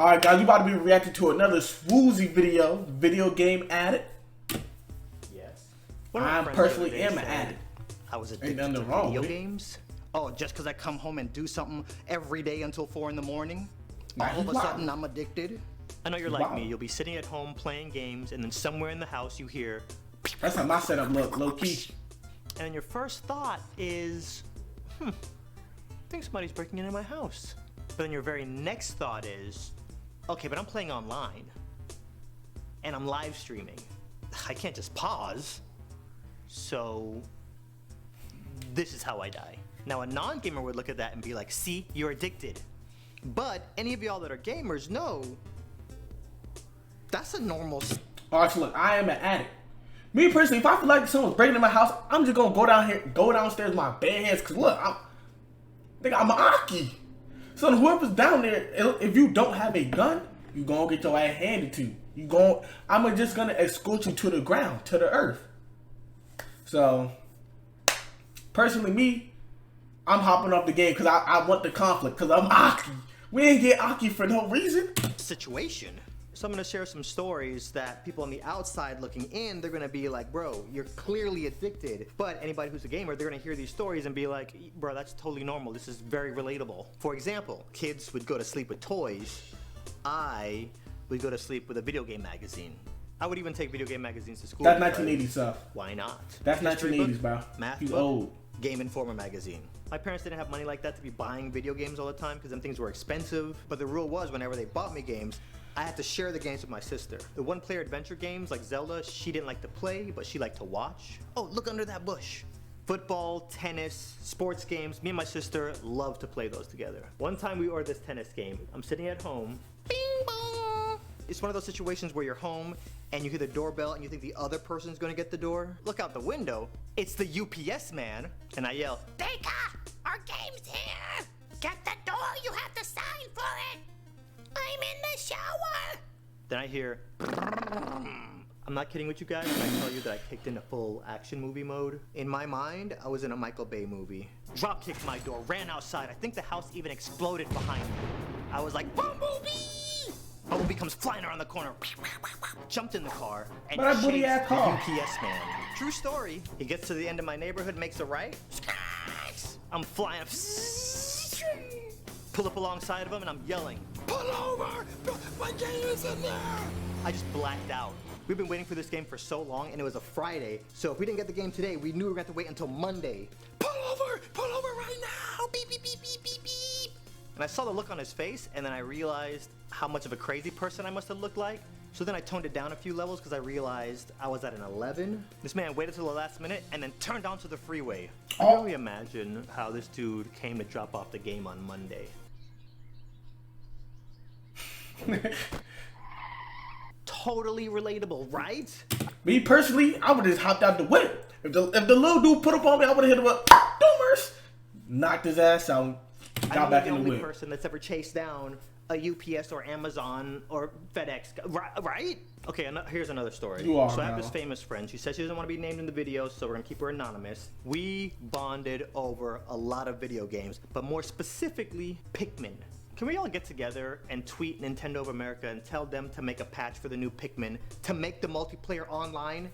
Alright guys, we about to be reacting to another swoozy video game addict. Yes. I personally am an addict. I was addicted to video games. Oh, just because I come home and do something every day until 4 in the morning, all of a sudden I'm addicted. I know you're like me. You'll be sitting at home playing games, and then somewhere in the house you hear. That's how my setup look, low key. And then your first thought is, I think somebody's breaking into my house. But then your very next thought is, okay, but I'm playing online, and I'm live streaming. I can't just pause. So this is how I die. Now a non-gamer would look at that and be like, see, you're addicted. But any of y'all that are gamers know that's a normal. Alright, so look, I am an addict. Me personally, if I feel like someone's breaking into my house, I'm just gonna go downstairs with my bare hands. Cause look, I'm an Aki. So whoever's down there, if you don't have a gun, you gonna get your ass handed to you. I'm just gonna escort you to the ground, to the earth. So, personally, me, I'm hopping off the game because I want the conflict. Cause I'm Aki. We ain't get Aki for no reason. Situation. So I'm gonna share some stories that people on the outside looking in, they're gonna be like, bro, you're clearly addicted. But anybody who's a gamer, they're gonna hear these stories and be like, bro, that's totally normal. This is very relatable. For example, kids would go to sleep with toys. I would go to sleep with a video game magazine. I would even take video game magazines to school. That's 1980s stuff. Why not? That's 1980s, bro. Math you book, old. Game Informer magazine. My parents didn't have money like that to be buying video games all the time because them things were expensive. But the rule was whenever they bought me games, I had to share the games with my sister. The one-player adventure games like Zelda, she didn't like to play, but she liked to watch. Oh, look under that bush. Football, tennis, sports games, me and my sister love to play those together. One time we ordered this tennis game. I'm sitting at home. Bing bong. It's one of those situations where you're home and you hear the doorbell and you think the other person's gonna get the door. Look out the window. It's the UPS man. And I yell, Baker, our game's here. Get the door, you have to sign for it. I'm in the shower. Then I hear, I'm not kidding with you guys when I tell you that I kicked into full action movie mode. In my mind, I was in a Michael Bay movie. Drop kicked my door, ran outside. I think the house even exploded behind me. I was like, Bumblebee! Bumblebee comes flying around the corner, jumped in the car, and chased the UPS man. True story. He gets to the end of my neighborhood, makes a right. I'm flying. Pull up alongside of him and I'm yelling, pull over! My game is in there! I just blacked out. We've been waiting for this game for so long and it was a Friday, so if we didn't get the game today, we knew we were going to have to wait until Monday. Pull over right now! Beep, beep, beep, beep, beep, beep! And I saw the look on his face and then I realized how much of a crazy person I must have looked like. So then I toned it down a few levels because I realized I was at an 11. This man waited till the last minute and then turned onto the freeway. I can only imagine how this dude came to drop off the game on Monday. Totally relatable, right? Me personally, I would just hopped out the window. If the little dude put up on me, I would have hit him up. Doomers! Knocked his ass out. Got back in the I'm the only whip. person that's ever chased down a UPS or Amazon or FedEx, right? Okay, here's another story. You are, so I have this famous friend. She says she doesn't want to be named in the video, so we're gonna keep her anonymous. We bonded over a lot of video games, but more specifically, Pikmin. Can we all get together and tweet Nintendo of America and tell them to make a patch for the new Pikmin to make the multiplayer online?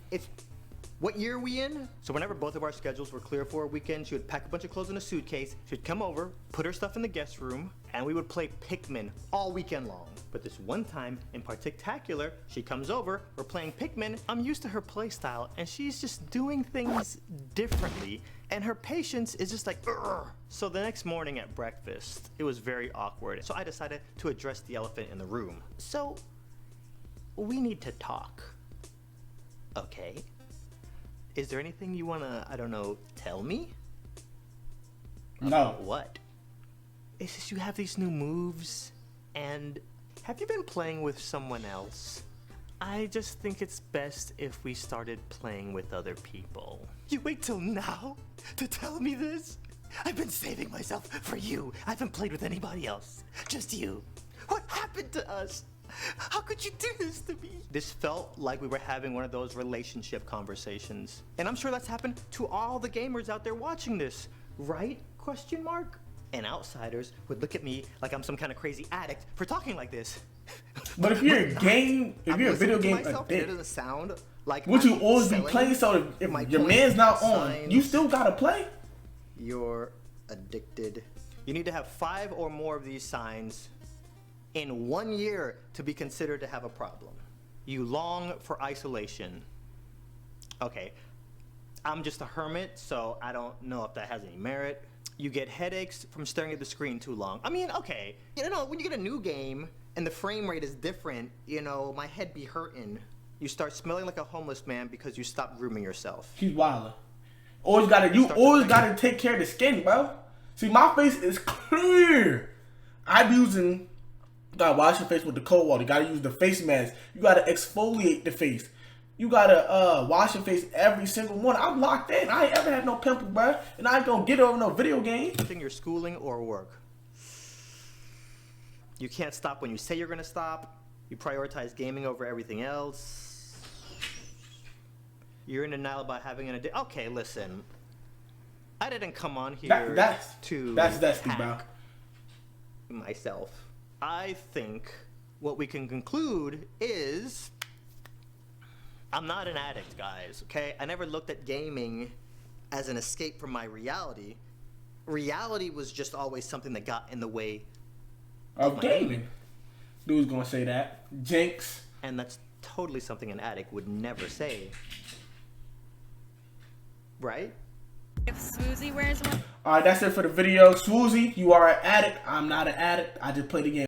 What year are we in? So whenever both of our schedules were clear for a weekend, she would pack a bunch of clothes in a suitcase, she'd come over, put her stuff in the guest room, and we would play Pikmin all weekend long. But this one time in particular, she comes over, we're playing Pikmin, I'm used to her play style, and she's just doing things differently, and her patience is just like, urgh. So the next morning at breakfast, it was very awkward, so I decided to address the elephant in the room. So, we need to talk. Okay. Is there anything you wanna, I don't know, tell me? No. What? It's just you have these new moves, and have you been playing with someone else? I just think it's best if we started playing with other people. You wait till now to tell me this? I've been saving myself for you. I haven't played with anybody else. Just you. What happened to us? How could you do this to me? This felt like we were having one of those relationship conversations. And I'm sure that's happened to all the gamers out there watching this, right? Question mark? And outsiders would look at me like I'm some kind of crazy addict for talking like this. But if you're a game, if you're a video game It addict, doesn't sound like would you I'm always be selling playing? So if my your point, man's not on, signs. you still gotta play. You're addicted. You need to have 5 or more of these signs in 1 year to be considered to have a problem. You long for isolation. Okay, I'm just a hermit, so I don't know if that has any merit. You get headaches from staring at the screen too long. I mean, okay, you know, when you get a new game and the frame rate is different, you know, my head be hurting. You start smelling like a homeless man because you stopped grooming yourself. He's wildin'. You always gotta take care of the skin, bro. See, my face is clear. You gotta wash your face with the cold water. You gotta use the face mask. You gotta exfoliate the face. You gotta wash your face every single morning. I'm locked in. I ain't ever had no pimple, bro. And I ain't gonna get over no video game. Your schooling or work. You can't stop when you say you're gonna stop. You prioritize gaming over everything else. You're in denial about having an addiction. Okay, listen. I didn't come on here That's dusty, hack bro. myself. I think what we can conclude is I'm not an addict, guys, okay? I never looked at gaming as an escape from my reality. Reality was just always something that got in the way Of gaming. Dude's gonna say that. Jinx. and that's totally something an addict would never say. Right? If Swoozy wears one. Alright, that's it for the video. Swoozy, you are an addict. I'm not an addict. I just play the game.